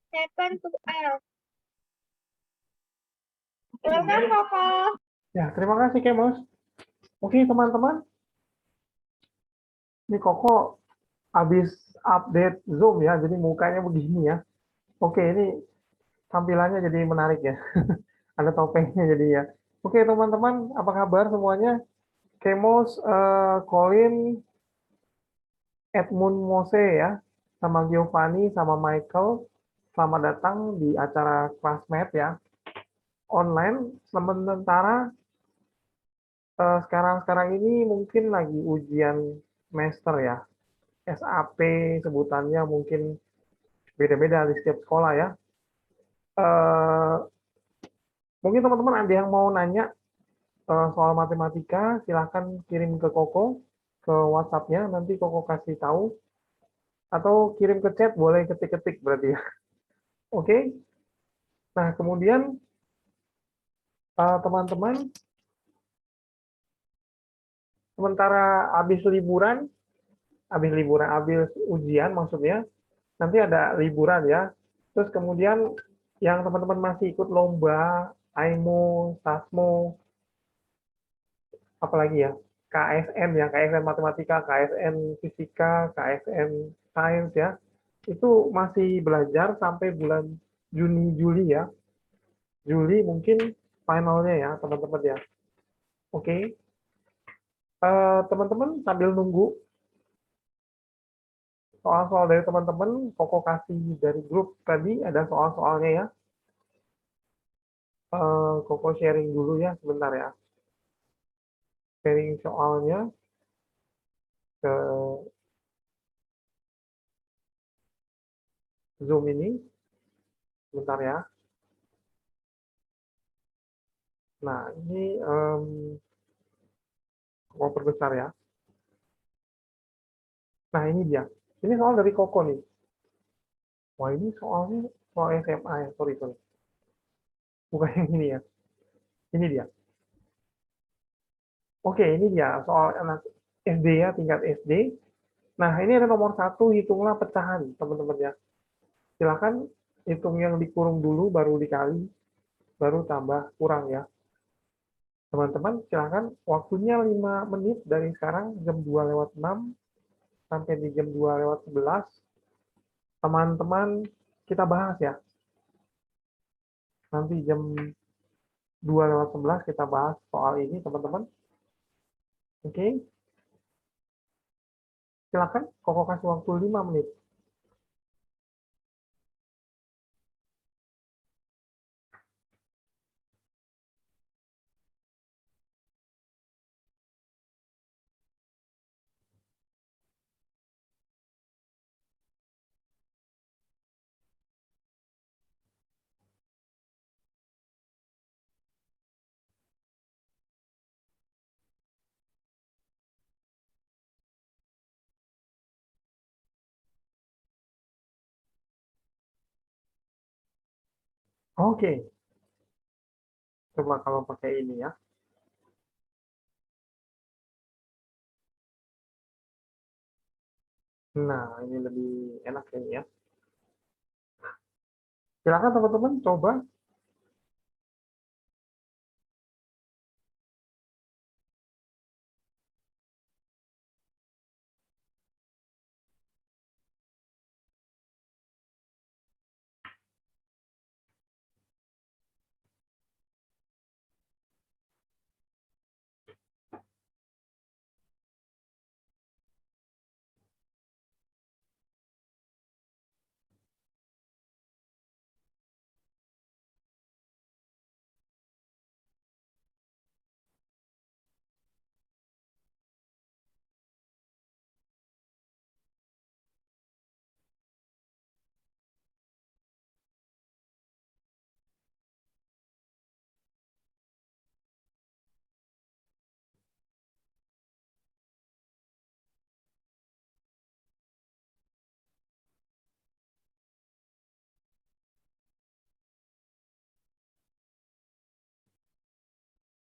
7 to 12. Silakan, Kakak. Ya, terima kasih, Kemos. Oke, teman-teman. Ini Koko habis update Zoom ya, jadi mukanya begini ya. Oke, ini tampilannya jadi menarik ya. Ada topengnya jadi ya. Oke, teman-teman, apa kabar semuanya? Kemos, Colin, Edmund Mose ya, sama Giovanni, sama Michael. Selamat datang di acara Classmate ya, online. Sementara sekarang-sekarang ini mungkin lagi ujian semester ya, SAP sebutannya mungkin beda-beda di setiap sekolah ya. Eh, Mungkin teman-teman ada yang mau nanya soal matematika, silahkan kirim ke Koko, ke WhatsApp-nya, nanti Koko kasih tahu. Atau kirim ke chat, boleh ketik-ketik berarti ya. Oke, nah kemudian teman-teman, sementara habis ujian maksudnya, nanti ada liburan ya. Terus kemudian yang teman-teman masih ikut lomba, AIMO, SASMO, apalagi ya, KSN ya, KSN Matematika, KSN Fisika, KSN Sains ya, itu masih belajar sampai bulan Juni, Juli ya. Juli mungkin finalnya ya, teman-teman ya. Oke. Teman-teman sambil nunggu soal-soal dari teman-teman, Koko kasih dari grup tadi ada soal-soalnya ya. Koko sharing dulu ya sebentar ya. Sharing soalnya ke Zoom ini, sebentar ya. Nah, ini Koko perbesar ya. Nah, ini dia. Ini soal dari Koko nih. Wah, ini soalnya soal SMA ya. Sorry, sorry. Bukan yang ini ya. Ini dia. Oke, ini dia soal anak SD ya, tingkat SD. Nah, ini ada nomor satu, hitunglah pecahan, teman-teman ya. Silakan hitung yang dikurung dulu, baru dikali, baru tambah kurang ya. Teman-teman, silakan waktunya 5 menit dari sekarang, jam 2 lewat 6, sampai di jam 2 lewat 11. Teman-teman, kita bahas ya. Nanti jam 2 lewat 11 kita bahas soal ini, teman-teman. Oke, silakan, Koko kasih waktu 5 menit. Oke, coba kalau pakai ini ya. Nah, ini lebih enak ini ya. Silakan teman-teman coba.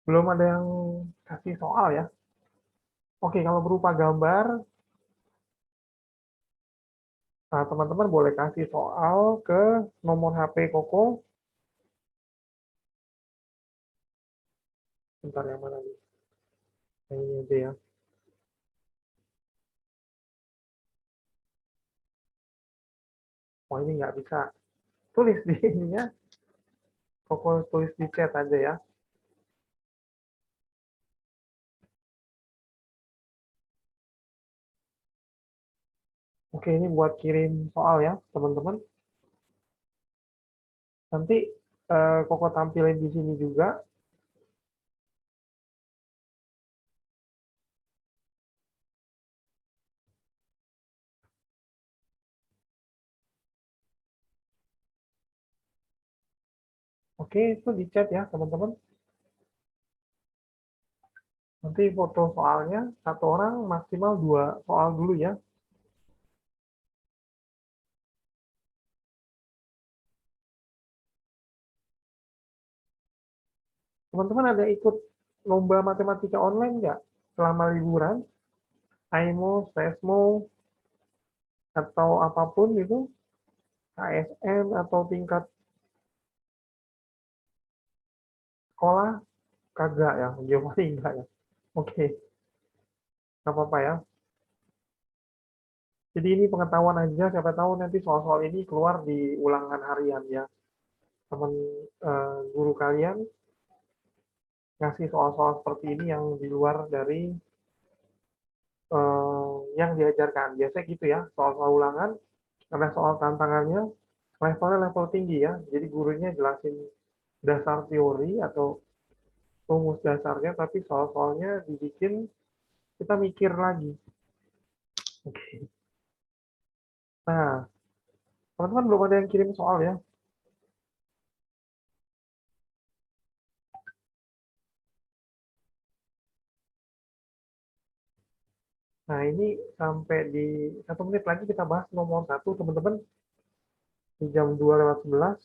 Belum ada yang kasih soal ya. Oke, kalau berupa gambar, Nah, teman-teman boleh kasih soal ke nomor HP Koko. Bentar, yang mana nih? Yang ini aja ya. Oh, ini nggak bisa. Tulis di ininya. Koko tulis di chat aja ya. Oke, ini buat kirim soal ya, teman-teman. Nanti Koko tampilin di sini juga. Oke, itu di chat ya, teman-teman. Nanti foto soalnya, satu orang maksimal 2 soal dulu ya. Teman-teman ada ikut lomba matematika online nggak selama liburan? AIMO, SESMO, atau apapun itu, KSN atau tingkat sekolah, kagak ya, geometri enggak ya. Oke, nggak apa-apa ya. Jadi ini pengetahuan aja, siapa tahu nanti soal-soal ini keluar di ulangan harian ya. Teman guru kalian ngasih soal-soal seperti ini yang di luar dari yang diajarkan. Biasanya gitu ya, soal-soal ulangan, ada soal tantangannya, levelnya level tinggi ya. Jadi gurunya jelasin dasar teori atau rumus dasarnya, tapi soal-soalnya dibikin kita mikir lagi. Oke. Nah, teman-teman belum ada yang kirim soal ya. Nah, ini sampai di 1 menit lagi kita bahas nomor 1, teman-teman. Di jam 2:11.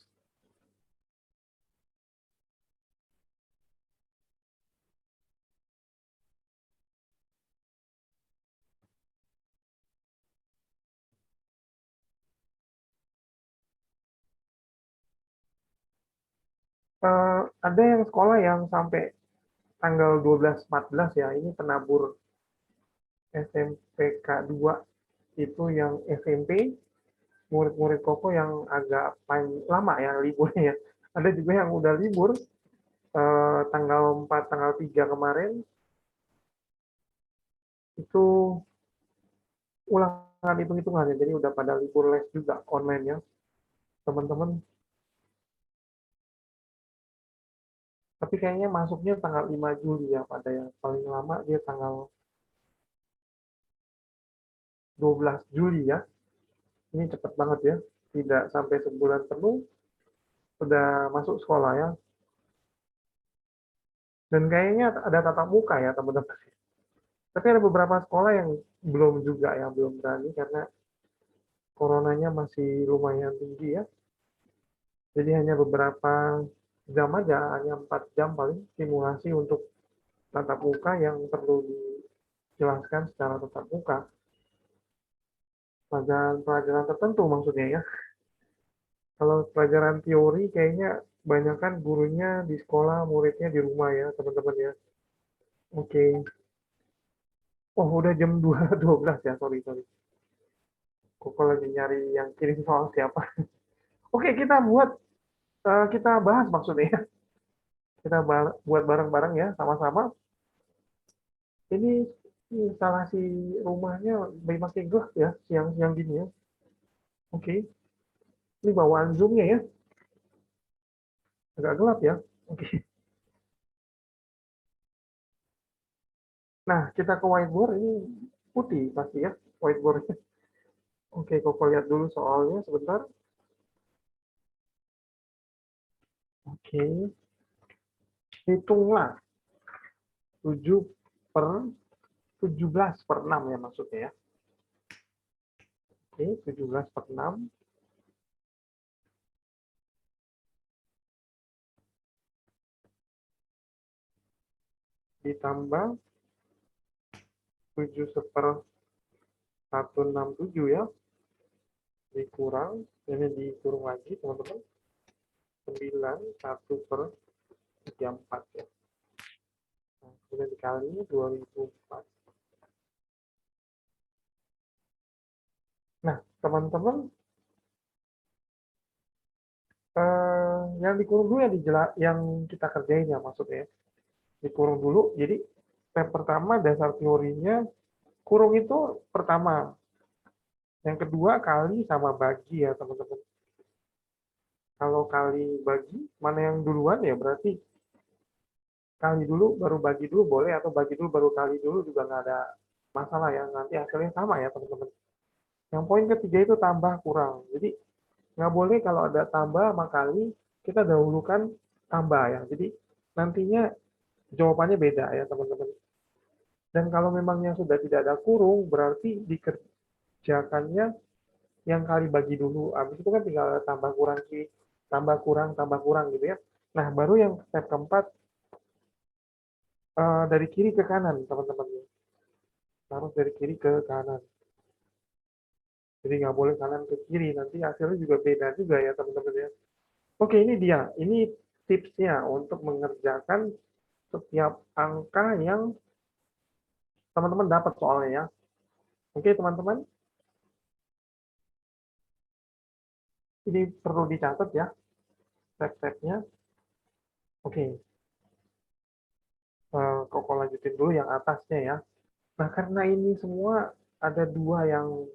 Ada yang sekolah yang sampai tanggal 12-14 ya. Ini penabur SMPK 2 itu yang SMP, murid-murid Koko yang agak lama ya liburnya ya. Ada juga yang udah libur tanggal 4, tanggal 3 kemarin itu ulangan hitung-hitungan ya. Jadi udah pada libur les juga online ya, teman-teman. Tapi kayaknya masuknya tanggal 5 Juli ya, pada yang paling lama dia tanggal 12 Juli ya. Ini cepat banget ya. Tidak sampai sebulan penuh sudah masuk sekolah ya. Dan kayaknya ada tatap muka ya, teman-teman. Tapi ada beberapa sekolah yang belum juga ya, belum berani karena coronanya masih lumayan tinggi ya. Jadi hanya beberapa jam aja, hanya 4 jam paling simulasi untuk tatap muka yang perlu dijelaskan secara tatap muka. Pelajaran-pelajaran tertentu maksudnya ya. Kalau pelajaran teori kayaknya banyak kan gurunya di sekolah, muridnya di rumah ya, teman-teman ya. Oke. Oh, udah jam 2:12 ya, sorry, sorry. Koko lagi nyari yang kirim soal siapa. Oke, kita bahas maksudnya ya. Kita buat bareng-bareng ya, sama-sama. Ini instalasi rumahnya pakai gas ya, siang-siang gini ya. Oke, ini bawaan zoom-nya ya, agak gelap ya. Oke. Nah, kita ke whiteboard, ini putih pasti ya, whiteboard-nya. Oke, Koko lihat dulu soalnya sebentar. Oke, hitunglah 7/17/6 ya maksudnya ya. Oke, 17/6 ditambah 7/167 ya. dikurang, ini dikurang lagi teman-teman, 9, 1/34 ya. Nah, kemudian dikali 2004. Nah, teman-teman, yang dikurung dulu yang kita kerjain ya maksudnya. Dikurung dulu, jadi step pertama dasar teorinya, kurung itu pertama. Yang kedua kali sama bagi ya teman-teman. Kalau kali bagi, mana yang duluan ya berarti kali dulu baru bagi dulu boleh, atau bagi dulu baru kali dulu juga nggak ada masalah ya, nanti hasilnya sama ya teman-teman. Yang poin ketiga itu tambah kurang, jadi nggak boleh kalau ada tambah sama kali kita dahulukan tambah ya, jadi nantinya jawabannya beda ya teman-teman. Dan kalau memangnya sudah tidak ada kurung, berarti dikerjakannya yang kali bagi dulu, habis itu kan tinggal tambah kurang kiri, tambah kurang gitu ya. Nah baru yang step keempat, dari kiri ke kanan teman-teman, harus dari kiri ke kanan, jadi nggak boleh kanan ke kiri, nanti hasilnya juga beda juga ya teman-teman ya. Oke, ini dia, ini tipsnya untuk mengerjakan setiap angka yang teman-teman dapat soalnya ya. Oke teman-teman, ini perlu dicatat ya step-stepnya. Oke, Koko lanjutin dulu yang atasnya ya. Nah karena ini semua ada dua yang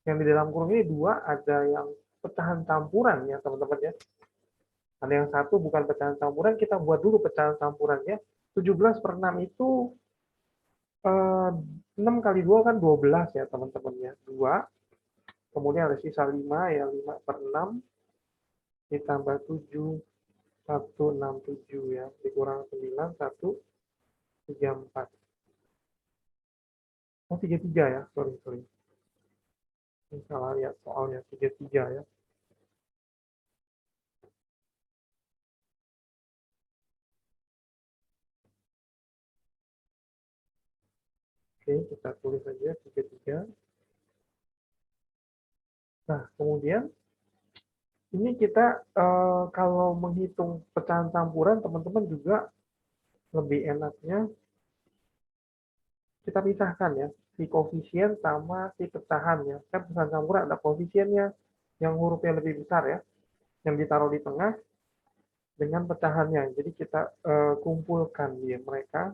di dalam kurung ini, dua ada yang pecahan campuran ya teman-teman ya. Ada yang satu bukan pecahan campuran, kita buat dulu pecahan campurannya. 17/6 itu 6 kali 2 kan 12 ya teman-teman ya. 2, kemudian ada sisa 5 ya, 5/6 ditambah 7, 167 ya, dikurang 9, 134. Oh 33 ya, sorry sorry. Ini salah lihat soalnya, 33 ya. Oke, kita tulis saja 33. Nah, kemudian ini kita kalau menghitung pecahan campuran, teman-teman juga lebih enaknya kita pisahkan ya, si koefisien sama si pecahannya. Kan pecahan campuran ada koefisiennya yang hurufnya lebih besar ya, yang ditaruh di tengah dengan pecahannya. Jadi kita kumpulkan dia mereka.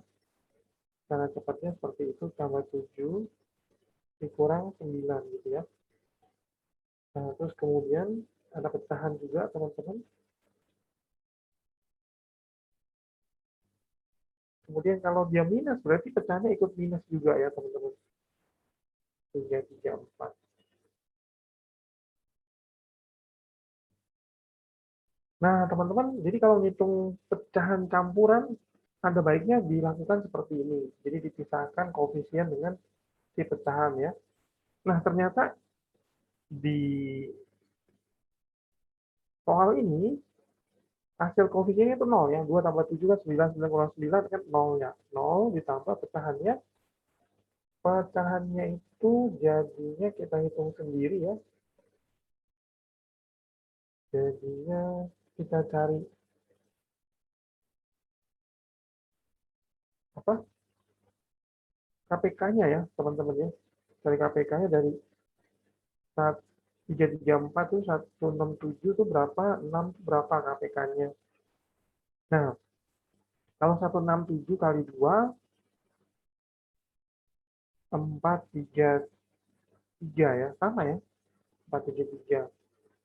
Cara cepatnya seperti itu, tambah 7 dikurang 9 gitu ya. Nah, terus kemudian ada pecahan juga teman-teman. Kemudian kalau dia minus, berarti pecahannya ikut minus juga ya teman-teman. 3, 3, 4. Nah, teman-teman, jadi kalau ngitung pecahan campuran, ada baiknya dilakukan seperti ini. Jadi dipisahkan koefisien dengan si pecahan ya. Nah, ternyata di soal ini, hasil koefisiennya itu 0 ya. 2 tambah 7 kan 9, 9 kurang 9 kan 0 ya. 0 ditambah pecahannya. Pecahannya itu jadinya kita hitung sendiri ya. Jadinya kita cari apa KPK-nya ya teman-teman ya. Cari KPK-nya dari 334 itu 167 itu berapa, 6 itu berapa KPK-nya. Nah, kalau 167 kali 2, 433 ya, sama ya, 433.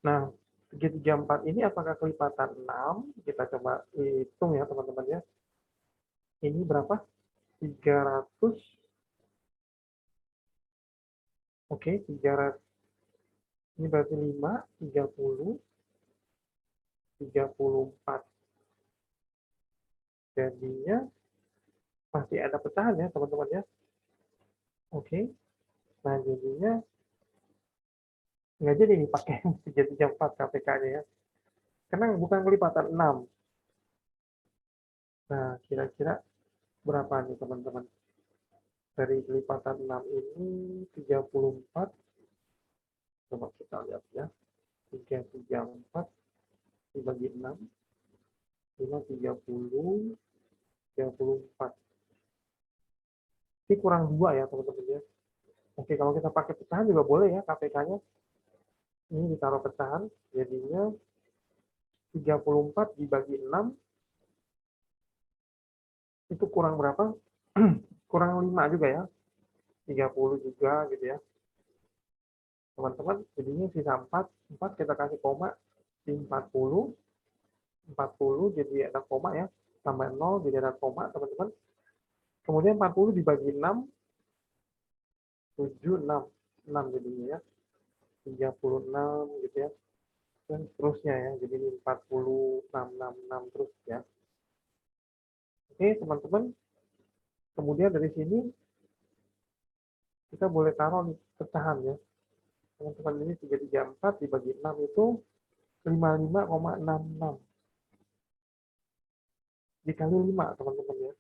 Nah, 334 ini apakah kelipatan 6? Kita coba hitung ya teman-teman ya. Ini berapa? 300. Oke, 300. Ini berarti 5, 30, 34. Jadinya masih ada pecahan ya teman-teman ya. Oke. Nah, jadinya nggak jadi nih pakai 334 KPK-nya ya. Karena bukan kelipatan 6. Nah, kira-kira berapa nih teman-teman? Dari kelipatan 6 ini 34 Coba kita lihat ya. 334 dibagi 6, 5, 34. Ini kurang 2 ya teman-teman ya. Oke, kalau kita pakai pecahan juga boleh ya KPK-nya. Ini ditaruh pecahan, jadinya 34 dibagi 6, itu kurang berapa? Kurang 5 juga ya. 30 juga gitu ya. Teman-teman, jadinya sisa 4. 4 kita kasih koma di 40. 40 jadi ada koma ya. Tambah 0 jadi ada koma teman-teman. Kemudian 40 dibagi 6, 7, 6. 6 jadinya ya. 36 gitu ya. Dan seterusnya ya. Jadi ini 40, 6, 6, 6 terus ya. Oke teman-teman. Kemudian dari sini kita boleh taruh nih pecahan ya. Teman-teman ini 334 dibagi 6 itu 55,66. Dikali 5 teman-teman ya.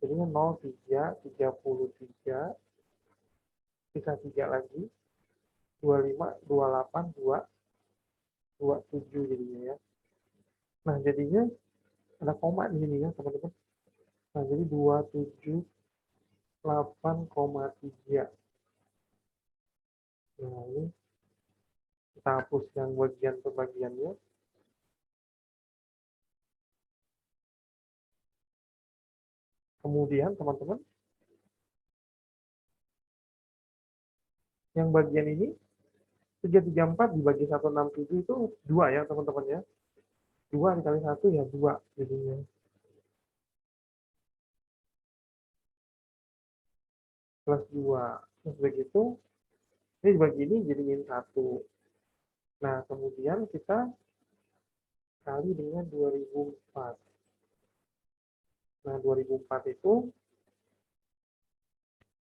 Jadinya 0, 3, 33, sisa 3 lagi, 25, 28, 2, 27 jadinya ya. Nah jadinya ada koma di sini ya teman-teman. Nah jadi 278,3. Nah ini kita hapus yang bagian per bagiannya. Kemudian teman-teman, yang bagian ini 334 dibagi 167 itu 2 ya teman-teman ya. 2 dikali 1 ya 2 jadinya. Plus 2. Terus begitu, ini dibagi ini jadi min 1. Nah, kemudian kita kali dengan 2004. Nah, 2004 itu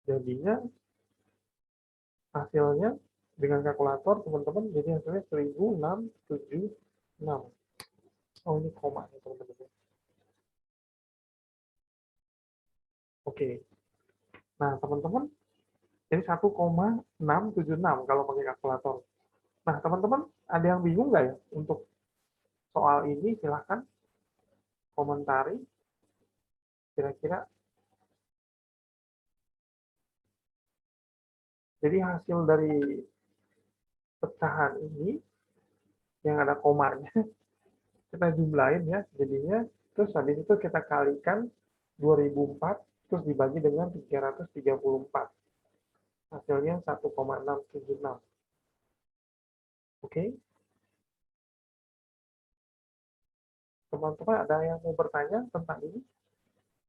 jadinya hasilnya dengan kalkulator teman-teman jadi hasilnya 1676. Oh, ini koma ya teman-teman. Oke. Nah, teman-teman, jadi 1,676 kalau pakai kalkulator. Nah, teman-teman, ada yang bingung nggak ya untuk soal ini? Silahkan komentari. Kira-kira, jadi hasil dari pecahan ini yang ada komanya, kita jumlahin ya, jadinya, terus habis itu kita kalikan 2004, terus dibagi dengan 334. Hasilnya 1,676. Oke? Teman-teman ada yang mau bertanya tentang ini?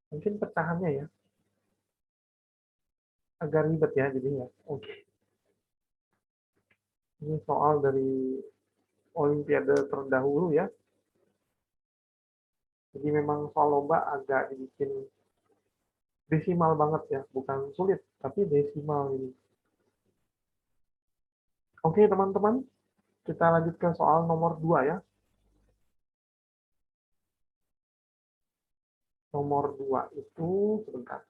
Mungkin pecahannya ya. Agak ribet ya jadinya. Oke. Ini soal dari Olimpiade terdahulu ya. Jadi memang soal lomba agak dibikin desimal banget ya. Bukan sulit, tapi desimal ini. Oke teman-teman, kita lanjut ke soal nomor 2 ya. Nomor 2 itu, sebentar.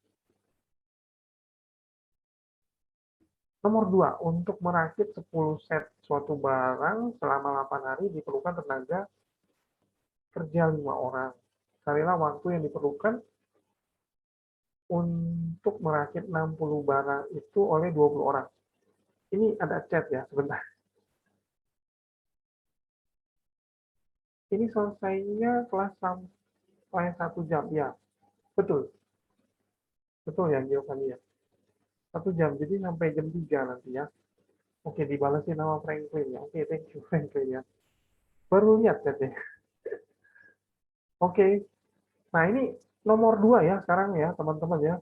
Nomor 2, untuk merakit 10 set suatu barang selama 8 hari diperlukan tenaga kerja 5 orang. Carilah waktu yang diperlukan untuk merakit 60 barang itu oleh 20 orang. Ini ada chat ya, sebentar. Ini selesainya kelas sampai 1 jam, ya. Betul, betul ya, Giovanni ya. 1 jam, jadi sampai jam 3 nanti ya. Oke, dibalasin nama Franklin ya. Oke, thank you Franklin ya. Baru lihat chatnya. Oke, nah ini nomor 2 ya sekarang ya teman-teman ya.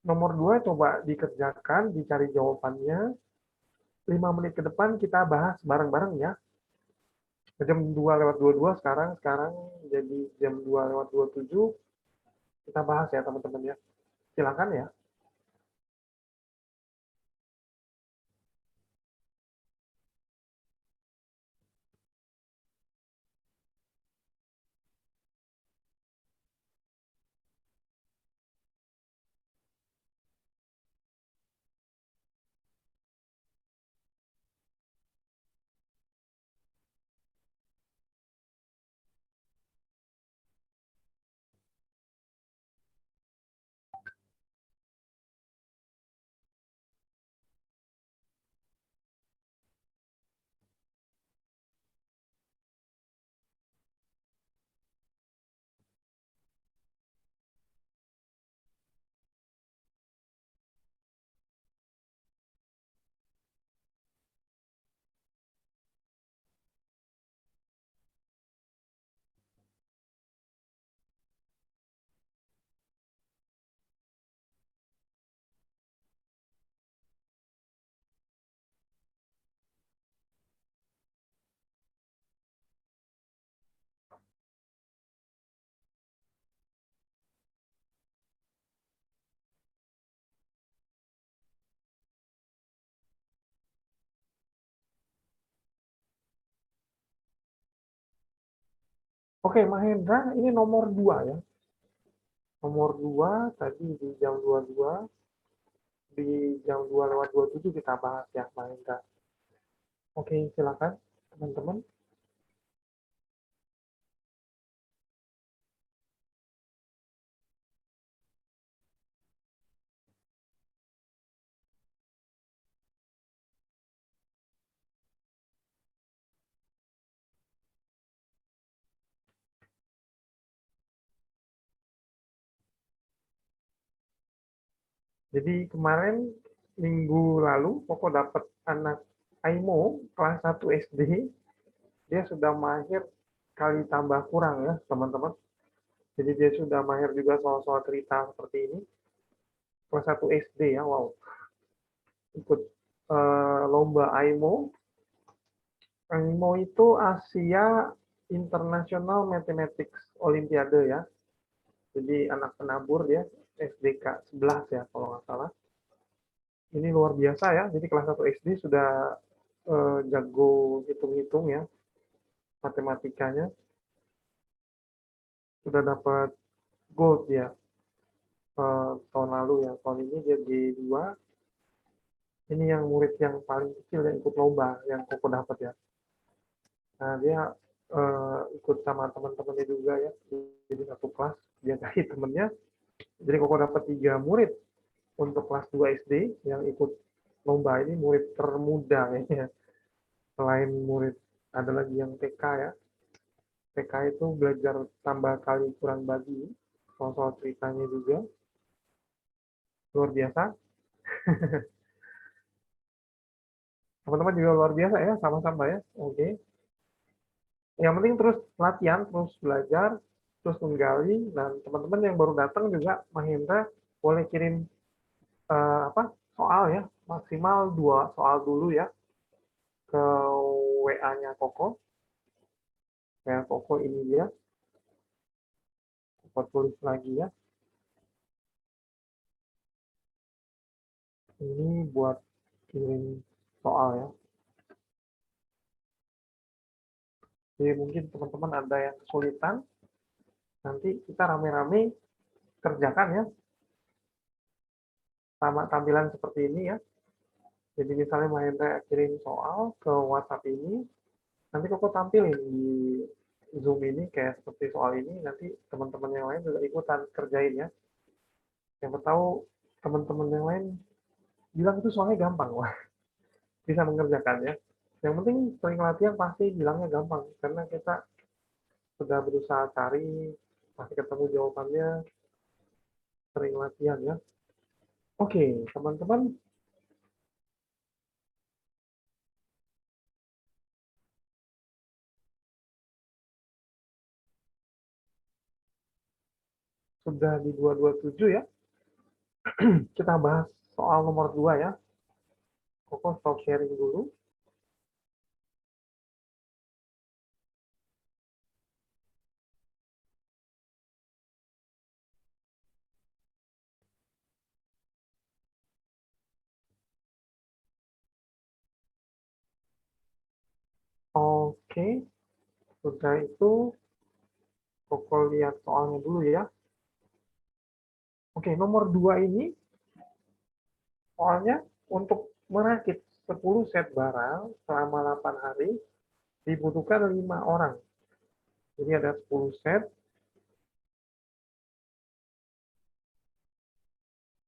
Nomor 2 coba dikerjakan, dicari jawabannya. 5 menit ke depan kita bahas bareng-bareng ya. Jam 2 lewat 22 sekarang jadi jam 2 lewat 27 kita bahas ya teman-teman ya. Silakan ya. Oke, Mahendra, ini nomor 2 ya. Nomor 2 tadi di jam 22, di jam 2:27 kita bahas ya, Mahendra. Oke, silakan teman-teman. Jadi kemarin minggu lalu Koko dapat anak Aimo kelas 1 SD, dia sudah mahir kali tambah kurang ya teman-teman. Jadi dia sudah mahir juga soal-soal cerita seperti ini. Kelas 1 SD ya, wow. Ikut lomba Aimo. Aimo itu Asia International Mathematics Olimpiade ya. Jadi anak penabur dia, SDK 11 ya kalau nggak salah. Ini luar biasa ya, jadi kelas 1 SD sudah jago hitung-hitung ya, matematikanya. Sudah dapat gold ya tahun lalu ya. Tahun ini dia G2. Ini yang murid yang paling kecil yang ikut lomba yang Koko dapat ya. Nah, dia ikut sama teman-temannya juga ya. Jadi satu kelas dia cari temennya. Jadi Koko dapat 3 murid untuk kelas 2 SD yang ikut lomba. Ini murid termuda kayaknya. Selain murid ada lagi yang TK ya. TK itu belajar tambah kali kurang bagi. Soal-soal ceritanya juga. Luar biasa. Teman-teman juga luar biasa ya, sama-sama ya. Oke. Yang penting terus latihan, terus belajar, terus menggali. Dan teman-teman yang baru datang juga, Mahendra boleh kirim apa soal ya, maksimal 2 soal dulu ya ke WA-nya Koko. WA Koko ini dia. Koko tulis lagi ya. Ini buat kirim soal ya. Jadi mungkin teman-teman ada yang kesulitan, nanti kita rame-rame kerjakan ya, sama tampilan seperti ini ya. Jadi misalnya Mahendra kirim soal ke WhatsApp ini, nanti Koko tampilin di Zoom ini kayak seperti soal ini, nanti teman-teman yang lain juga ikutan kerjain ya. Yang tahu teman-teman yang lain bilang itu soalnya gampang, wah bisa mengerjakan ya. Yang penting sering latihan pasti bilangnya gampang, karena kita sudah berusaha cari, pasti ketemu jawabannya, sering latihan ya. Oke, teman-teman sudah di 227 ya. Kita bahas soal nomor 2 ya. Koko stop sharing dulu. Oke, sudah itu Koko lihat soalnya dulu ya. Oke, nomor 2 ini soalnya untuk merakit 10 set barang selama 8 hari dibutuhkan 5 orang. Jadi ada 10 set,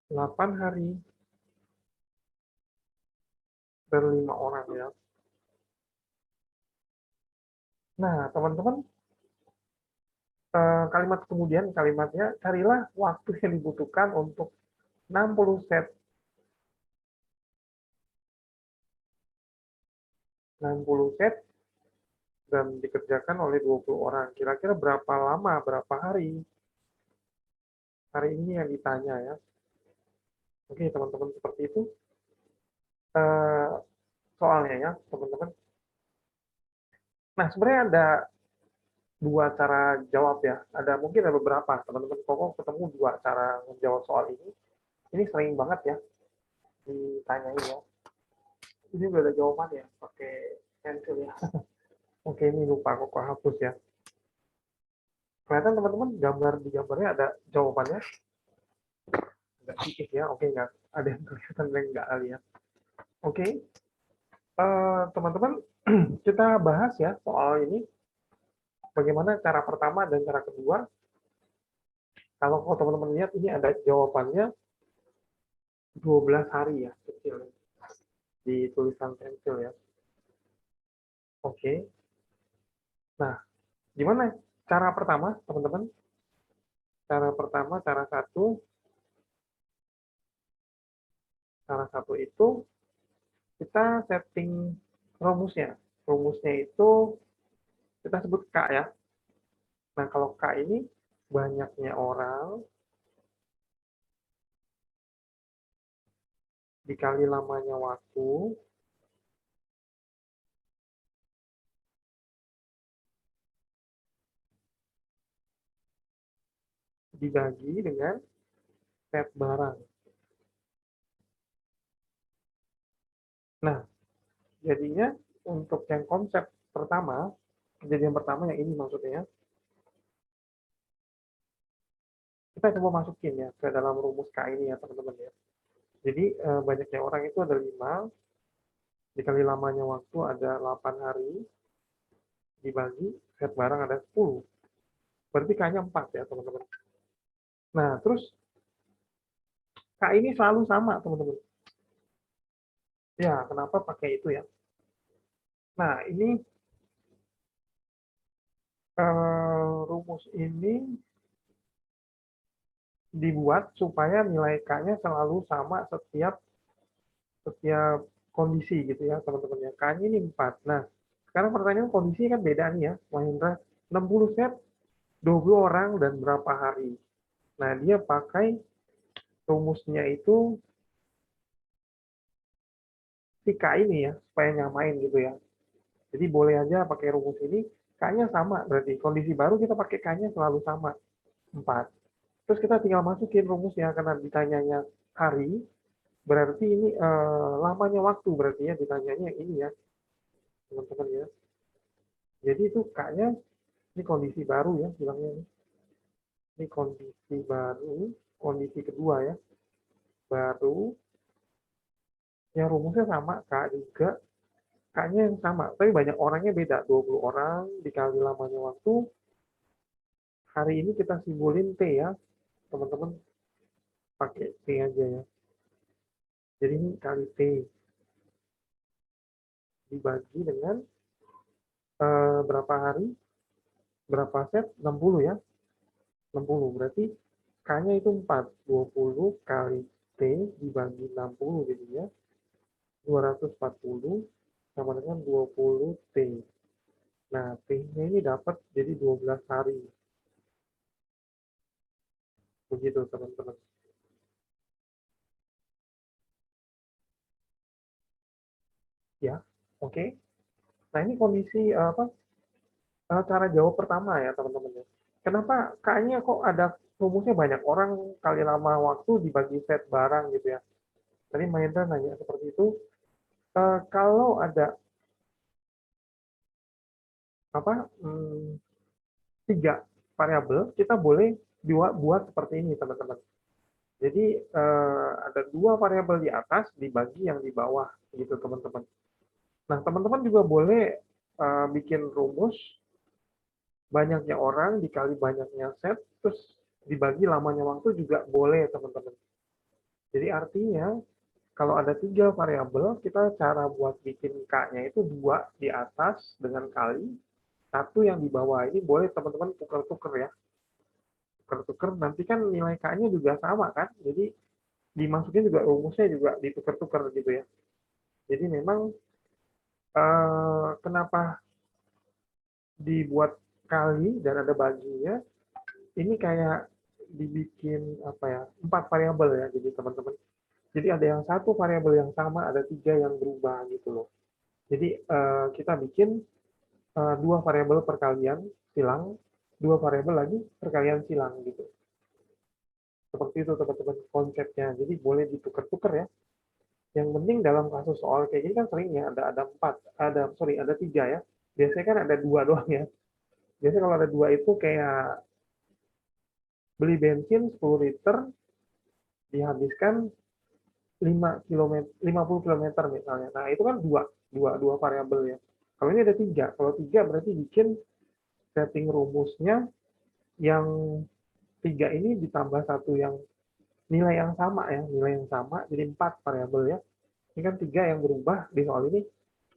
8 hari, dan 5 orang ya. Nah, teman-teman, kalimat kemudian kalimatnya carilah waktu yang dibutuhkan untuk 60 set. 60 set dan dikerjakan oleh 20 orang. Kira-kira berapa lama, berapa hari? Hari ini yang ditanya ya. Oke, teman-teman seperti itu. Soalnya ya, teman-teman. Nah, sebenarnya ada 2 cara jawab ya. Ada mungkin ada beberapa. Teman-teman Koko ketemu 2 cara menjawab soal ini. Ini sering banget ya ditanyain ya. Ini udah ada jawabannya pakai pensil ya. Oke, ini lupa Koko hapus ya. Kelihatan teman-teman di gambarnya ada jawabannya? Nggak sedikit ya, oke, nggak ada yang kelihatan dan nggak lihat. Oke, teman-teman, kita bahas ya soal ini, bagaimana cara pertama dan cara kedua. Kalau teman-teman lihat ini ada jawabannya 12 hari ya, kecil di tulisan pensil ya. Oke, nah gimana cara pertama teman-teman? Cara pertama, cara satu itu kita setting rumusnya. Rumusnya itu kita sebut K ya. Nah, kalau K ini banyaknya orang dikali lamanya waktu dibagi dengan set barang. Nah, jadinya untuk yang konsep pertama, kejadian pertama yang ini maksudnya, kita coba masukin ya ke dalam rumus K ini ya teman-teman ya. Jadi banyaknya orang itu ada 5, dikali lamanya waktu ada 8 hari, dibagi set barang ada 10. Berarti K-nya 4 ya teman-teman. Nah, terus K ini selalu sama teman-teman. Ya, kenapa pakai itu ya? Nah, ini rumus ini dibuat supaya nilai K-nya selalu sama setiap setiap kondisi gitu ya teman-teman ya. K-nya ini 4. Nah, sekarang pertanyaan kondisi kan beda nih ya, Mahendra. 60 set, 20 orang, dan berapa hari. Nah, dia pakai rumusnya itu si K ini ya, supaya nyamain gitu ya. Jadi boleh aja pakai rumus ini, K-nya sama. Berarti kondisi baru kita pakai K-nya selalu sama, 4. Terus kita tinggal masukin rumusnya, karena ditanyanya hari, berarti ini lamanya waktu, berarti ya ditanyanya ini ya, teman-teman ya. Jadi itu K-nya, ini kondisi baru ya, bilangnya ini. Ini kondisi baru, kondisi kedua ya, baru. Yang rumusnya sama, K juga. K-nya yang sama, tapi banyak orangnya beda. 20 orang dikali lamanya waktu. Hari ini kita simbolin T ya, teman-teman. Pakai T aja ya. Jadi ini kali T dibagi dengan berapa hari, berapa set, 60 ya. 60 berarti K-nya itu 4. 20 kali T dibagi 60 jadinya 240 sama dengan 20 T. Nah, T-nya ini dapat jadi 12 hari. Begitu, teman-teman. Ya, oke. Nah, ini kondisi apa? Cara jawab pertama ya, teman-teman ya. Kenapa K-nya kok ada rumusnya banyak orang kali lama waktu dibagi set barang gitu ya. Tadi Mahendra nanya seperti itu. Kalau ada apa 3 variabel, kita boleh buat seperti ini, teman-teman. Jadi ada 2 variabel di atas dibagi yang di bawah, gitu teman-teman. Nah, teman-teman juga boleh bikin rumus banyaknya orang dikali banyaknya set, terus dibagi lamanya waktu juga boleh, teman-teman. Jadi artinya kalau ada 3 variabel, kita cara buat bikin K-nya itu 2 di atas dengan kali, 1 yang di bawah. Ini boleh teman-teman tuker-tuker ya. Tuker-tuker, nanti kan nilai K-nya juga sama kan. Jadi dimasukin juga rumusnya juga ditukar-tukar gitu ya. Jadi memang kenapa dibuat kali dan ada baginya, ini kayak dibikin apa ya, 4 variabel ya, jadi teman-teman. Jadi ada yang 1 variabel yang sama, ada 3 yang berubah gitu loh. Jadi kita bikin 2 variabel perkalian silang, 2 variabel lagi perkalian silang gitu. Seperti itu teman-teman konsepnya. Jadi boleh ditukar-tukar ya. Yang penting dalam kasus soal kayak gini kan sering ya ada 4, ada 3 ya. Biasanya kan ada 2 doang ya. Biasanya kalau ada 2 itu kayak beli bensin 10 liter, dihabiskan 50 kilometer misalnya. Nah, itu kan dua variabel ya. Kalau ini ada 3. Kalau 3 berarti bikin setting rumusnya yang 3 ini ditambah satu yang nilai yang sama ya, nilai yang sama, jadi 4 variabel ya. Ini kan 3 yang berubah di soal ini.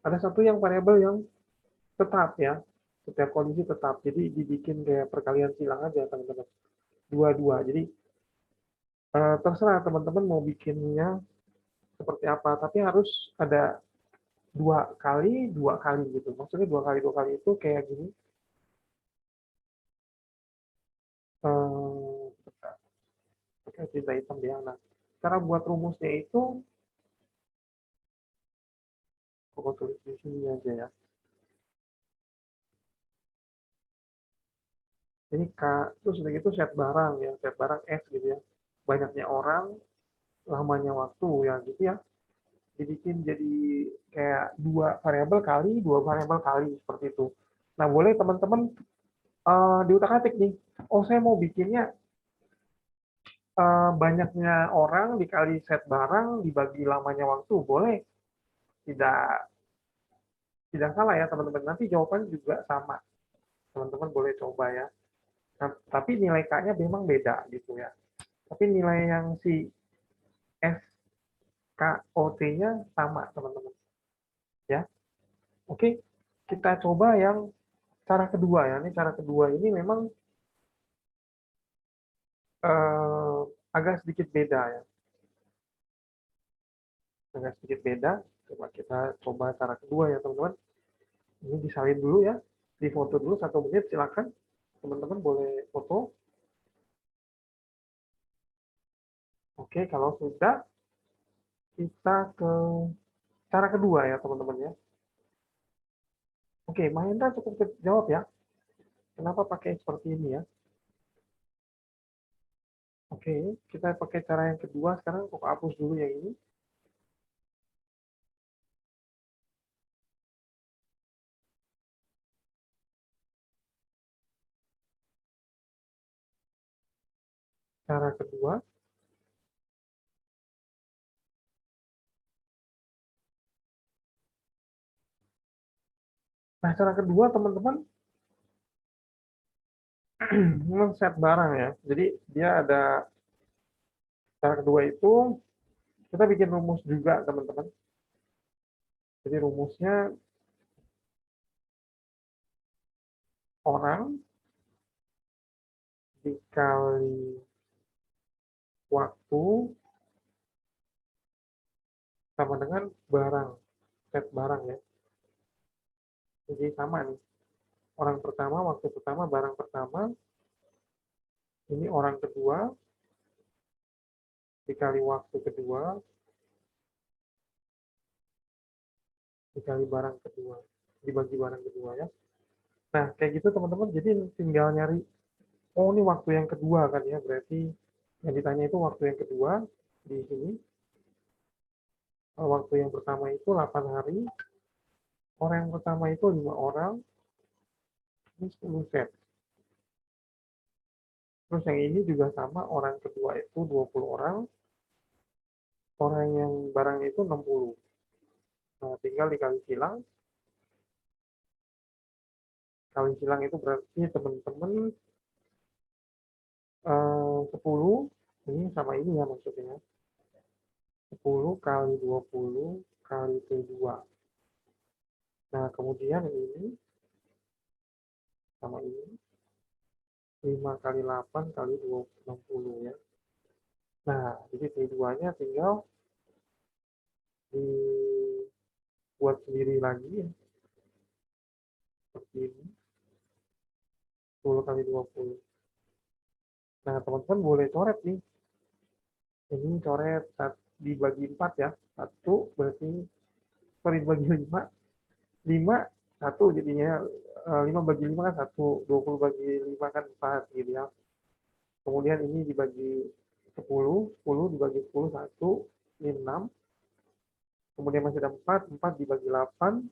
Ada satu yang variabel yang tetap ya, setiap kondisi tetap. Jadi dibikin kayak perkalian silang aja teman-teman. Dua-dua. Jadi terserah teman-teman mau bikinnya seperti apa, tapi harus ada 2 kali gitu. Maksudnya 2 kali itu kayak gini. Pakai tinta hitam dia. Nah, cara buat rumusnya itu aku tulis di sini aja ya. Ini K, terus udah gitu set barang ya, set barang S gitu ya. Banyaknya orang, lamanya waktu ya gitu ya. Dibikin jadi kayak 2 variabel kali seperti itu. Nah, boleh teman-teman diutak-atik nih. Oh, saya mau bikinnya banyaknya orang dikali set barang dibagi lamanya waktu. Boleh. Tidak tidak salah ya teman-teman. Nanti jawabannya juga sama. Teman-teman boleh coba ya. Nah, tapi nilai K-nya memang beda gitu ya. Tapi nilai yang si SKOT-nya sama teman-teman. Ya. Oke, kita coba yang cara kedua ya. Ini cara kedua ini memang agak sedikit beda ya. Agak sedikit beda. Coba kita coba cara kedua ya teman-teman. Ini disalin dulu ya. Di foto dulu 1 menit silakan. Teman-teman boleh foto. Oke, kalau sudah kita ke cara kedua ya teman-teman ya. Oke, Mahendra cukup jawab ya. Kenapa pakai seperti ini ya? Oke, kita pakai cara yang kedua sekarang. Aku hapus dulu yang ini. Cara kedua. Nah, cara kedua teman-teman men-set barang ya. Jadi dia ada cara kedua itu kita bikin rumus juga teman-teman. Jadi rumusnya orang dikali waktu sama dengan barang, set barang ya. Jadi sama nih. Orang pertama, waktu pertama, barang pertama. Ini orang kedua dikali waktu kedua dikali barang kedua. Dibagi barang kedua ya. Nah, kayak gitu teman-teman. Jadi tinggal nyari, oh ini waktu yang kedua kan ya. Berarti yang ditanya itu waktu yang kedua di sini. Waktu yang pertama itu 8 hari. Orang yang pertama itu 5 orang. Ini 10 set. Terus yang ini juga sama, orang kedua itu 20 orang. Orang yang barang itu 60. Nah, tinggal dikali silang. Kali silang itu berarti teman-teman 10. Ini sama ini ya maksudnya. 10 kali 20 kali T2. Nah, kemudian ini sama ini 5 kali 8 kali 60 ya. Nah, jadi T2-nya tinggal dibuat sendiri lagi ya. Seperti ini. 10 kali 20. Nah, teman-teman boleh coret nih. Ini coret dibagi 4 ya. 1 berarti, sorry, dibagi 5. 5, 1 jadinya. 5 bagi 5 kan 1. 20 bagi 5 kan 4 gitu ya. Kemudian ini dibagi 10. 10 dibagi 10, 1. Ini 6. Kemudian masih ada 4. 4 dibagi 8.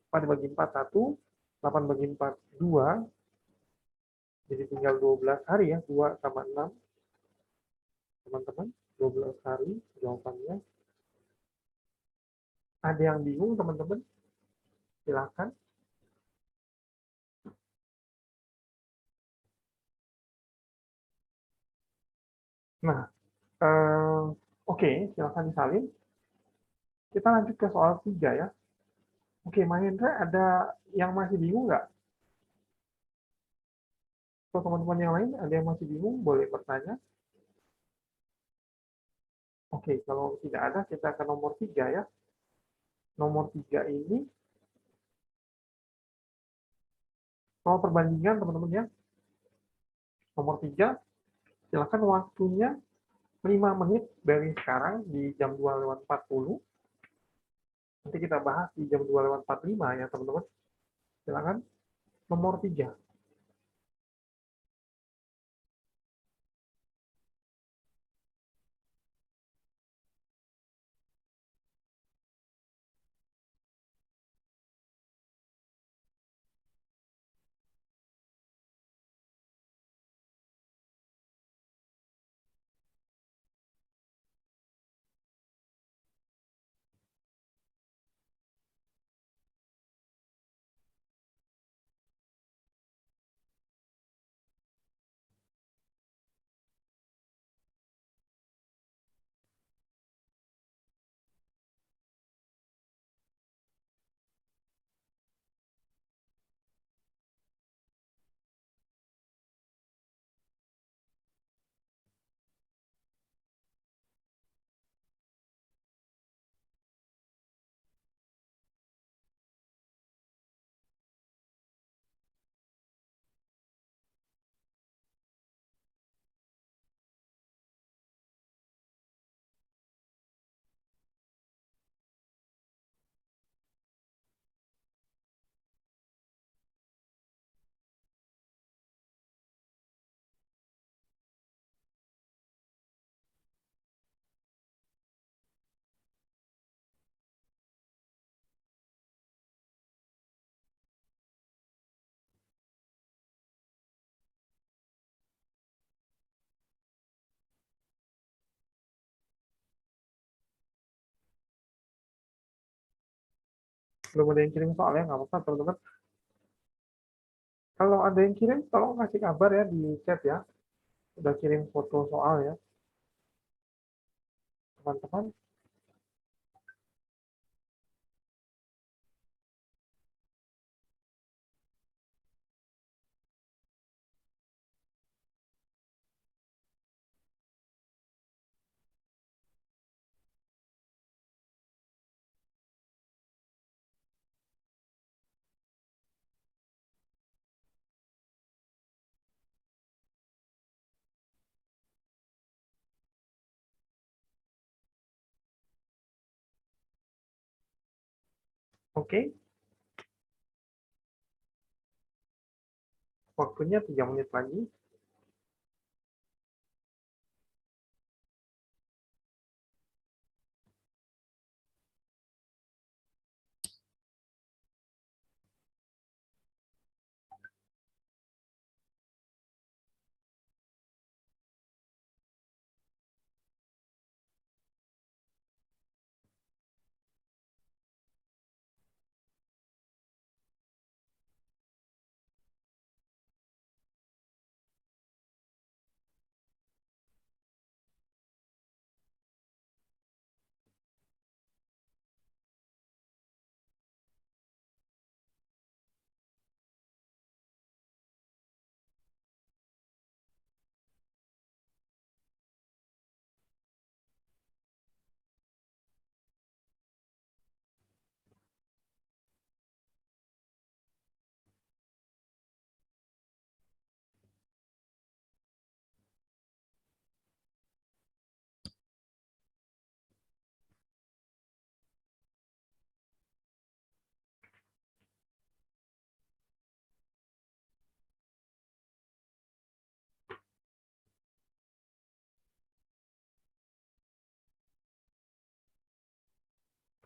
4 dibagi 4, 1. 8 bagi 4, 2. Jadi tinggal 12 hari ya, 2 tambah 6, teman-teman. 12 hari jawabannya. Ada yang bingung, teman-teman? Silakan. Nah, oke, silakan disalin. Kita lanjut ke soal 3 ya. Oke, Mahendra, ada yang masih bingung nggak? Atau teman-teman yang lain ada yang masih bingung, boleh bertanya. Oke, kalau tidak ada, kita ke nomor 3 ya. Nomor 3 ini, soal perbandingan teman-teman ya. Nomor 3, silakan waktunya 5 menit dari sekarang di jam 2:40. Nanti kita bahas di jam 2:45 ya teman-teman. Silakan. Nomor 3. Belum ada yang kirim soalnya, nggak apa-apa teman-teman. Kalau ada yang kirim, tolong kasih kabar ya di chat ya. Udah kirim foto soal ya, teman-teman. Oke, waktunya 3 menit lagi.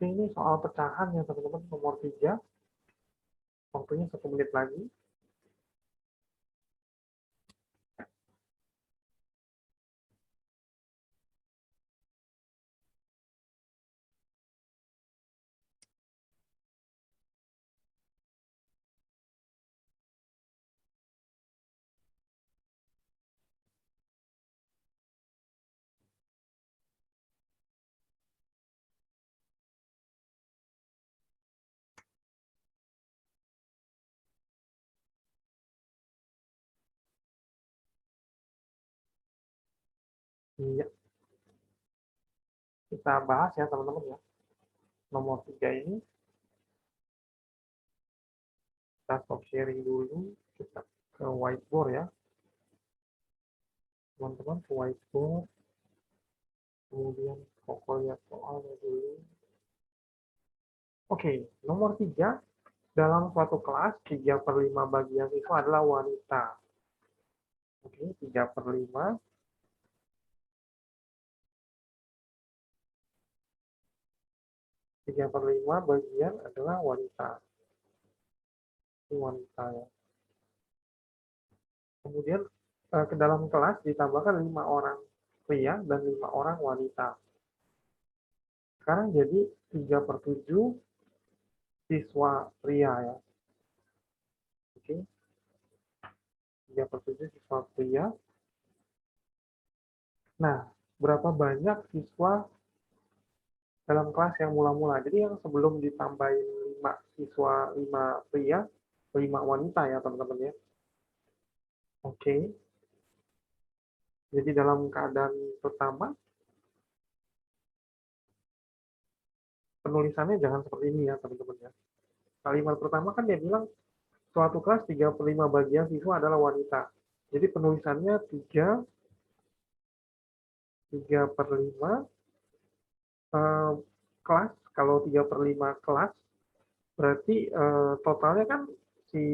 Oke, ini soal pecahan ya teman-teman, nomor 3. Waktunya 1 menit lagi. Iya, kita bahas ya teman-teman ya. Nomor 3 ini, kita stop sharing dulu, kita ke whiteboard ya. Teman-teman ke whiteboard, kemudian pokok lihat soalnya dulu. Oke, nomor 3, dalam suatu kelas, 3/5 bagian siswa adalah wanita. Oke, 3/5. 3/5 bagian adalah wanita. Ini wanita ya. Kemudian ke dalam kelas ditambahkan 5 orang pria dan 5 orang wanita. Sekarang jadi 3/7 siswa pria ya. Oke. 3/7 siswa pria. Nah, berapa banyak siswa dalam kelas yang mula-mula? Jadi yang sebelum ditambahin 5 siswa, 5 pria, 5 wanita ya teman-teman ya. Oke. Jadi dalam keadaan pertama, penulisannya jangan seperti ini ya teman-teman ya. Kalimat pertama kan dia bilang suatu kelas 3/5 bagian siswa adalah wanita. Jadi penulisannya 3/5 kelas. Kalau 3/5 kelas, berarti totalnya kan si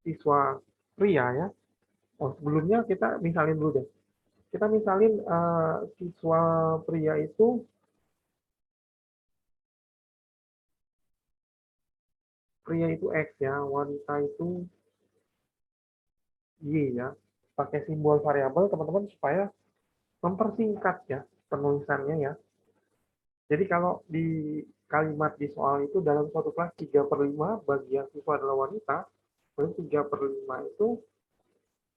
siswa pria ya. Oh, sebelumnya kita misalin dulu deh. Kita misalin siswa pria itu X ya, wanita itu Y ya. Pakai simbol variabel teman-teman supaya mempersingkat ya penulisannya ya. Jadi kalau di kalimat di soal itu dalam suatu kelas 3/5 bagian siswa adalah wanita, berarti 3/5 itu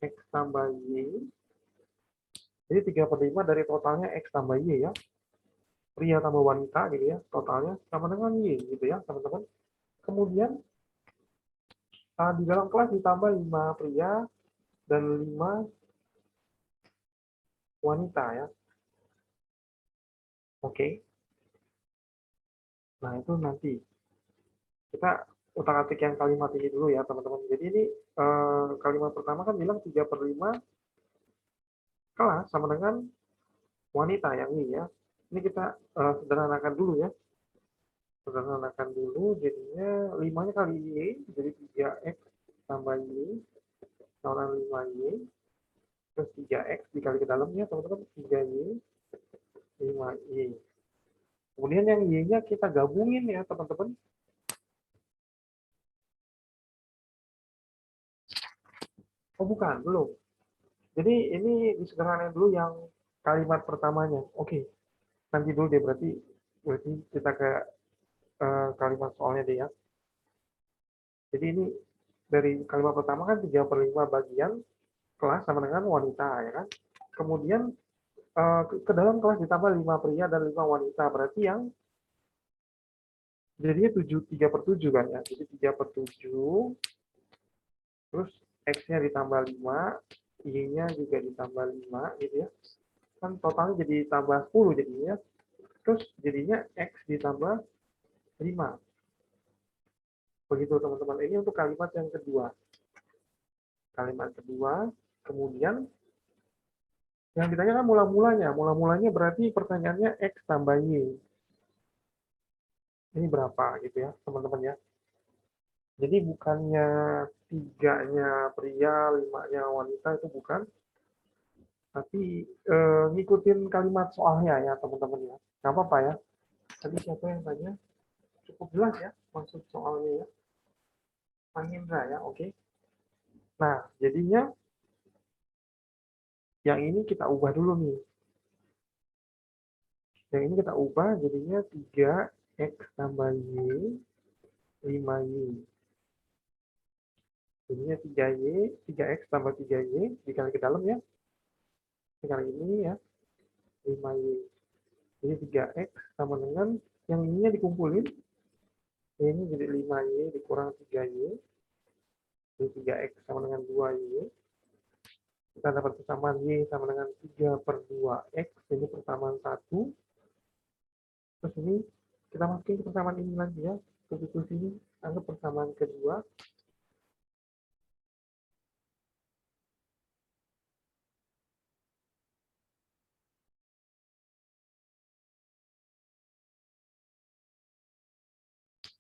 X tambah Y. Jadi 3/5 dari totalnya X tambah Y ya. Pria tambah wanita gitu ya, totalnya sama dengan Y gitu ya teman-teman. Kemudian di dalam kelas ditambah 5 pria dan 5 wanita ya. Oke. Nah itu nanti kita utak-atik yang kalimat ini dulu ya teman-teman. Jadi ini kalimat pertama kan bilang 3/5 kelas sama dengan wanita yang ini ya. Ini kita sederhanakan dulu ya. Sederhanakan dulu, jadinya 5-nya kali Y, jadi 3X tambah Y, sama 5Y, terus 3X dikali ke dalamnya teman-teman, 3Y, 5Y. Kemudian yang Y-nya kita gabungin ya teman-teman. Oh bukan, belum. Jadi ini disederhanakan dulu yang kalimat pertamanya. Oke, nanti dulu deh berarti kita ke kalimat soalnya deh ya. Jadi ini dari kalimat pertama kan 3/5 bagian kelas sama dengan wanita ya kan. Kemudian ke dalam kelas ditambah 5 pria dan 5 wanita. Berarti yang jadinya 3/7 kan ya. Jadi 3/7 terus X-nya ditambah 5, Y-nya juga ditambah 5 gitu ya. Kan totalnya jadi tambah 10 jadinya. Terus jadinya X ditambah 5. Begitu teman-teman. Ini untuk kalimat yang kedua. Kalimat kedua, kemudian yang ditanyakan mula-mulanya. Mula-mulanya berarti pertanyaannya X tambah Y. Ini berapa gitu ya teman-teman ya. Jadi bukannya 3-nya pria, 5-nya wanita itu bukan. Tapi ngikutin kalimat soalnya ya teman-teman ya. Nggak apa-apa ya. Tadi siapa yang tanya? Cukup jelas ya maksud soalnya ya. Pangendra ya, oke. Nah, jadinya yang ini kita ubah dulu nih. Yang ini kita ubah jadinya 3X tambah Y, 5Y. Jadinya 3Y, 3X tambah 3Y, dikali ke dalam ya. Dikali ini ya, 5Y. Jadi 3X sama dengan, yang ininya dikumpulin, ini jadi 5Y dikurang 3Y, jadi 3X sama dengan 2Y, Kita dapat persamaan Y sama dengan 3/2X, ini persamaan 1. Terus ini kita masukin ke persamaan ini lagi ya, substitusi ini, anggap persamaan kedua.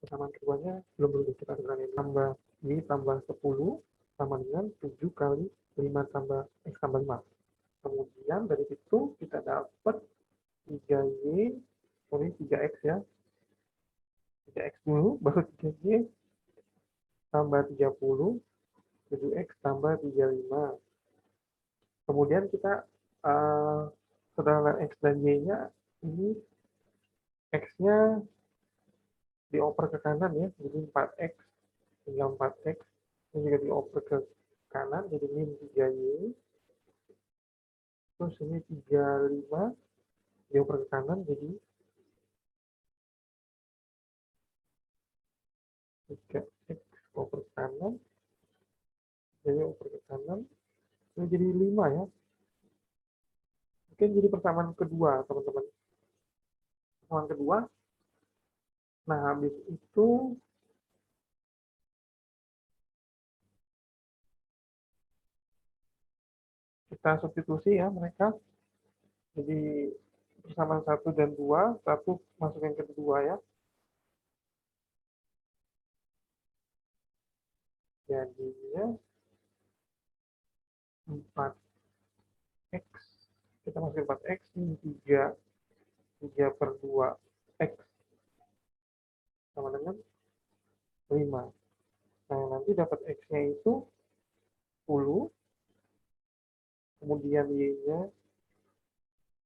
Persamaan keduanya belum berubah, kita kurangin tambah Y tambah 10 sama dengan 7 kali 5 tambah X tambah 5. Kemudian dari situ kita dapat 3Y, sorry 3X ya, 3X dulu, baru 3Y tambah 30, 7X tambah 35. Kemudian kita setelah X dan Y-nya, ini X-nya dioper ke kanan ya, jadi 4X, tinggal 4X, ini juga dioper ke kanan, jadi min 3Y, terus ini 35, dioper ke kanan, jadi 3X oper ke kanan, jadi oper ke kanan, ini jadi 5 ya. Mungkin jadi persamaan kedua, teman-teman. Persamaan kedua, nah habis itu kita substitusi ya mereka. Jadi persamaan 1 dan 2, 1 masukin ke kedua ya. Jadinya 4X, kita masukin 4X, ini 3/2X sama dengan 5. Nah, nanti dapat X-nya itu 10, kemudian Y-nya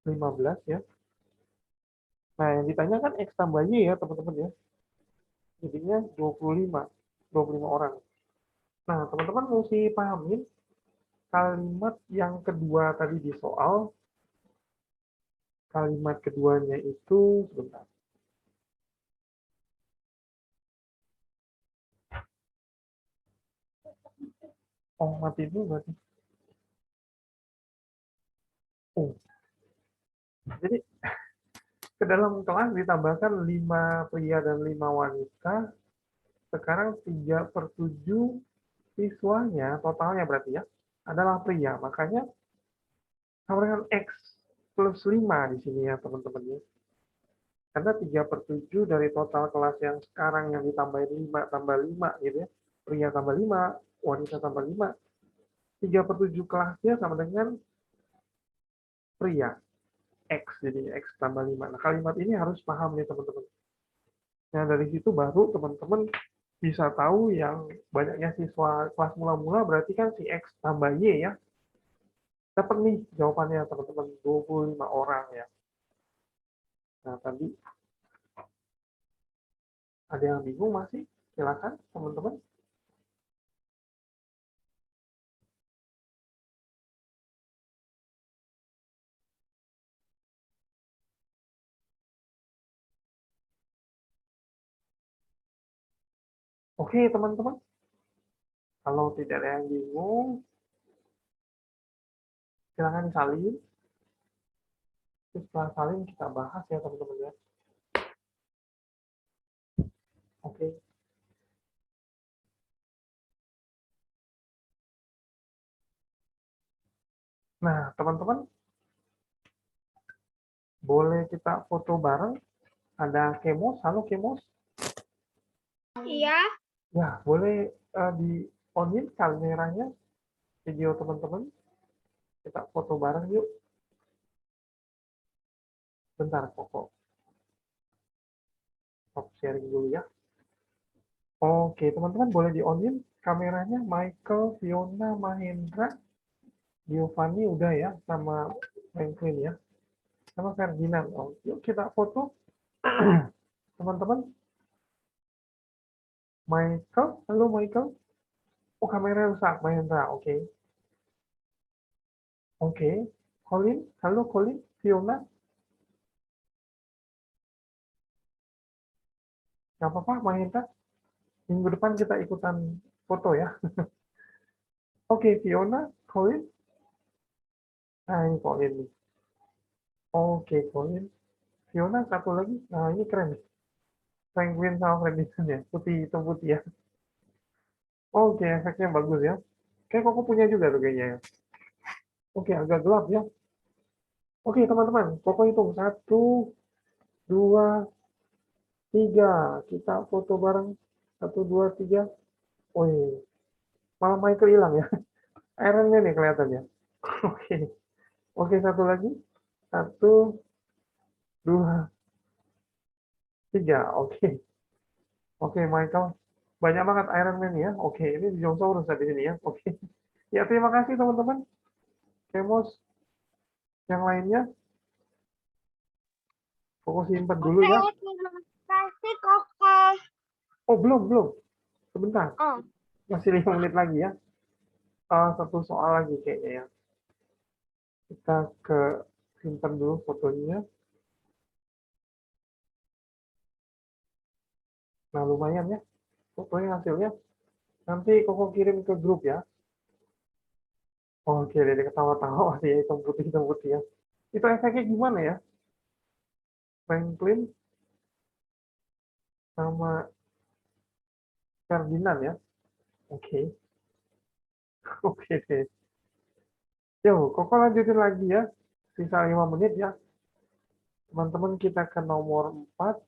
15 ya. Nah, yang ditanyakan X tambah Y ya, teman-teman ya. Jadinya 25 orang. Nah, teman-teman mesti pahamin kalimat yang kedua tadi di soal. Kalimat keduanya itu, sebentar. Oh, mati dulu berarti. Oh, jadi ke dalam kelas ditambahkan 5 pria dan 5 wanita. Sekarang 3/7 siswanya, totalnya berarti ya, adalah pria. Makanya sama dengan X plus 5 di sini ya, teman-teman ya. Karena 3/7 dari total kelas yang sekarang yang ditambahin 5 tambah 5 gitu ya. Pria tambah 5, wanita tambah 5. 3/7 kelasnya sama dengan pria. X, jadi X tambah 5. Nah, kalimat ini harus paham nih teman-teman. Nah, dari situ baru teman-teman bisa tahu yang banyaknya siswa kelas mula-mula berarti kan si X tambah Y ya. Dapat nih jawabannya teman-teman, 25 orang ya. Nah, tadi ada yang bingung masih? Silakan teman-teman. Oke, teman-teman. Kalau tidak ada yang bingung, silakan salin. Terus setelah salin kita bahas ya teman-teman ya. Oke. Nah, teman-teman, boleh kita foto bareng? Ada Kemos, halo Kemos. Iya. Ya, boleh di on-in kameranya, video teman-teman. Kita foto bareng yuk. Bentar, Koko. Stop sharing dulu ya. Oke, teman-teman boleh di on-in kameranya. Michael, Fiona, Mahendra, Giovanni udah ya, sama Franklin ya. Sama Ferdinand. Oh, yuk kita foto. Teman-teman. Michael, halo Michael. Oh, kamera rusak, Mahendra. Oke. Oke. Colin, halo Colin. Fiona. Nggak apa-apa, Mahendra. Minggu depan kita ikutan foto ya. Oke, Fiona, Colin. Nah, ini Colin nih. Oke, Colin. Fiona satu lagi. Nah, ini keren nih. Penguin sama Fredison ya. Putih, hitam putih ya. Oke, efeknya bagus ya. Kayak Koko punya juga tuh kayaknya ya. Oke, agak gelap ya. Oke, teman-teman. Koko hitung. Satu, dua, tiga. Kita foto bareng. Satu, dua, tiga. Wih, malah Michael hilang ya. Iron Man nih kelihatannya. Oke. Oke, satu lagi. Satu, dua, tiga. Oke. Oke, Michael. Banyak banget Iron Man ya. Oke, ini dinosaurus di sini ya. Oke. Ya, terima kasih teman-teman. Kemos yang lainnya. Fokus simpan dulu Oke, ya. terima kasih Koko. Oh, belum. Sebentar. Oh, Masih 5 menit lagi ya. Satu soal lagi kayaknya ya. Kita ke simpan dulu fotonya. Nah, lumayan ya. Fotonya hasilnya. Nanti Koko kirim ke grup ya. Oke, dia ketawa-tawa masih ya, hitam putih ya. Itu efeknya gimana ya? Franklin sama Ferdinand ya. Oke. Oke deh. Yo, Koko lanjutin lagi ya. Sisa 5 menit ya. Teman-teman kita ke nomor 4.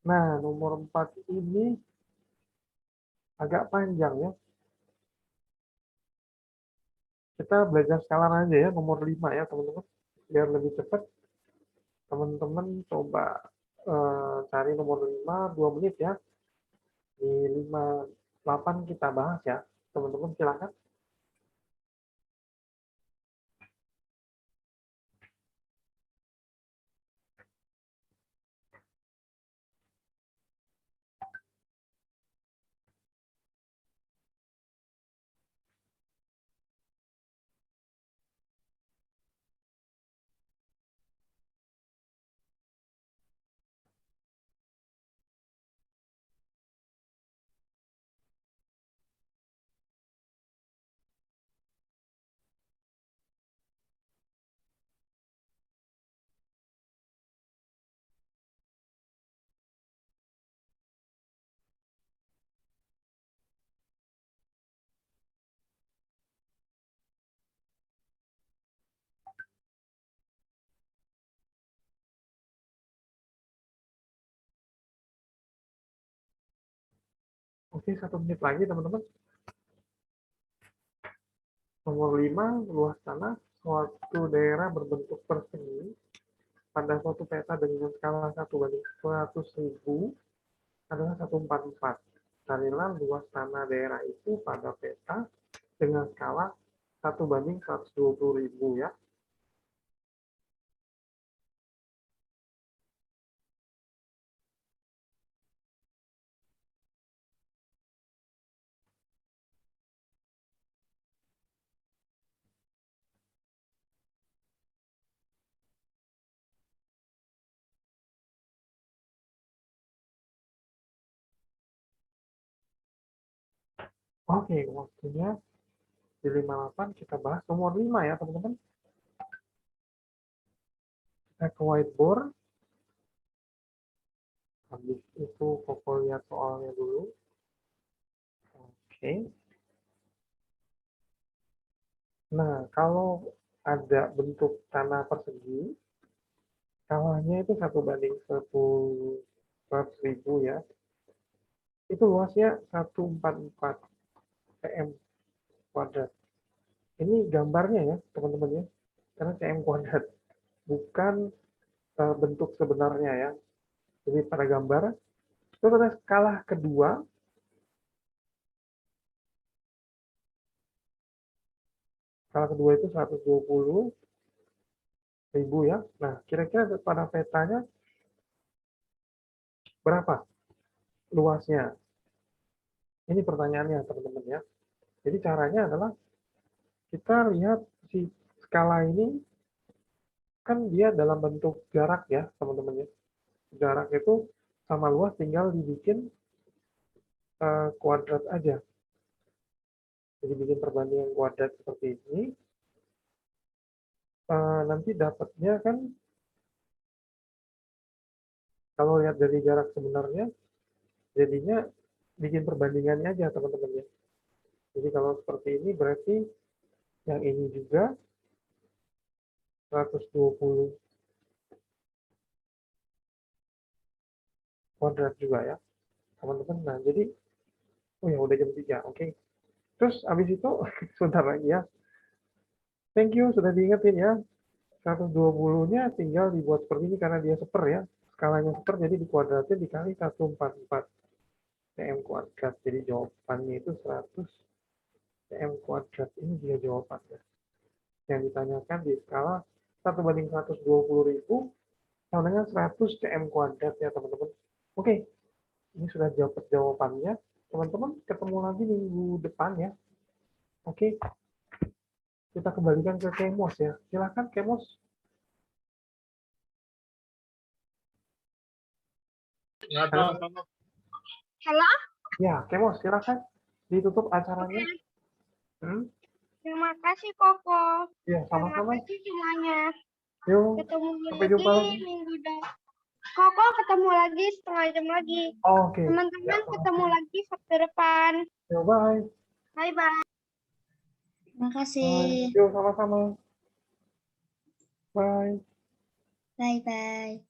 Nah, nomor 4 ini agak panjang ya. Kita belajar skala aja ya, nomor 5 ya teman-teman. Biar lebih cepat, teman-teman coba cari nomor 5, 2 menit ya. Di 5, 8 kita bahas ya. Teman-teman silakan. Oke, 1 menit lagi teman-teman. Nomor 5, luas tanah suatu daerah berbentuk persegi pada suatu peta dengan skala 1/100.000 adalah 144. Carilah luas tanah daerah itu pada peta dengan skala 1/120.000 ya. Oke, waktunya di 58 kita bahas nomor 5 ya teman-teman. Kita ke whiteboard. Habis itu Koko lihat soalnya dulu. Oke. Nah, kalau ada bentuk tanah persegi, skalanya itu 1/100.000 ya. Itu luasnya 144 cm kuadrat. Ini gambarnya ya, teman-teman ya. Karena cm kuadrat, bukan bentuk sebenarnya ya. Jadi pada gambar, itu pada skala kedua, itu 120.000 ya. Nah, kira-kira pada petanya berapa luasnya? Ini pertanyaannya, teman-teman ya. Jadi caranya adalah kita lihat si skala ini kan dia dalam bentuk jarak ya, teman-teman ya. Jarak itu sama luas tinggal dibikin kuadrat aja. Jadi bikin perbandingan kuadrat seperti ini. nanti dapatnya kan kalau lihat dari jarak sebenarnya jadinya bikin perbandingannya aja teman-teman ya. Jadi kalau seperti ini berarti yang ini juga 120 kuadrat juga ya teman-teman. Nah jadi oh ya udah jam 3, oke. Terus habis itu sebentar lagi ya. Thank you sudah diingetin ya. 120-nya tinggal dibuat seperti ini karena dia seper ya. Skalanya seper jadi dikuadratin dikali 144 cm kuadrat. Jadi jawabannya itu 100 cm kuadrat. Ini dia jawabannya. Yang ditanyakan di skala 1/120.000 sama dengan 100 cm kuadrat ya teman-teman. Oke, ini sudah dapat jawabannya. Teman-teman ketemu lagi minggu depan ya. Oke, kita kembalikan ke Kemos ya. Silakan Kemos. Halo. Halo. Ya, Kemos silakan ditutup acaranya. Terima kasih Koko. Ya, Terima sama-sama. kasih semuanya. Yuk, Ketemu sampai jumpa lagi. minggu depan. Koko ketemu lagi setengah jam lagi. Oke. Teman-teman Ya, ketemu lagi Sabtu depan. Yo, bye. Bye bye. Terima Bye. kasih. Yuk, sama-sama. Bye. Bye bye.